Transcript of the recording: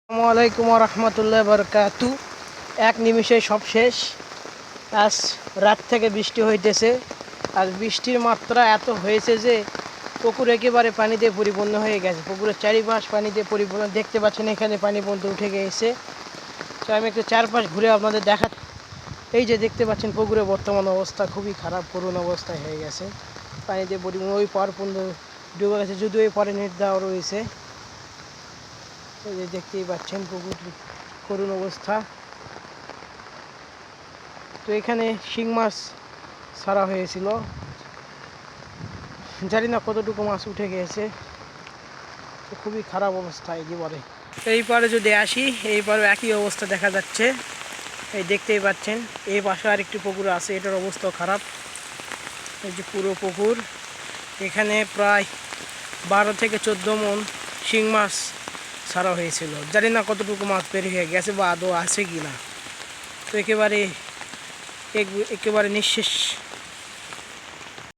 আসসালামু আলাইকুম ওয়া রাহমাতুল্লাহি ওয়া বারাকাতু। এক নিমিষে সব শেষ। আজ রাত থেকে বৃষ্টি হইতেছে। আর বৃষ্টির মাত্রা এত হয়েছে যে পুকুর একেবারে পানিতে পরিপূর্ণ হয়ে গেছে। পুকুরের চারিপাশ পানিতে পরিপূর্ণ, দেখতে পাচ্ছেন এখানে পানি পর্যন্ত উঠে গিয়েছে। তো আমি একটু চারপাশ ঘুরে আপনাদের দেখা। এই যে দেখতে পাচ্ছেন পুকুরের বর্তমান অবস্থা খুবই খারাপ, করুণ অবস্থায় হয়ে গেছে। পানিতে পরিপূর্ণ, ওই পার পর্যন্ত ডুবে গেছে, যদিও ওই পারে নেট দেওয়া রয়েছে। এই যে দেখতেই পাচ্ছেন পুকুর করুণ অবস্থা। তো এখানে শিং মাছ ছাড়া হয়েছিল, জানি না কতটুকু মাছ উঠে গিয়েছে। তো খুবই খারাপ অবস্থা একেবারে। এই পারে যদি আসি, এই পারে একই অবস্থা দেখা যাচ্ছে। এই দেখতেই পাচ্ছেন এই পাশে আরেকটি পুকুর আছে, এটার অবস্থাও খারাপ। এই যে পুরো পুকুর, এখানে প্রায় 12 থেকে 14 মণ শিং মাছ ছাড়া হয়েছিল। জানি না কতটুকু মাছ বের হয়ে গেছে বা আদৌ আছে কি না। তো একেবারে নিঃশেষ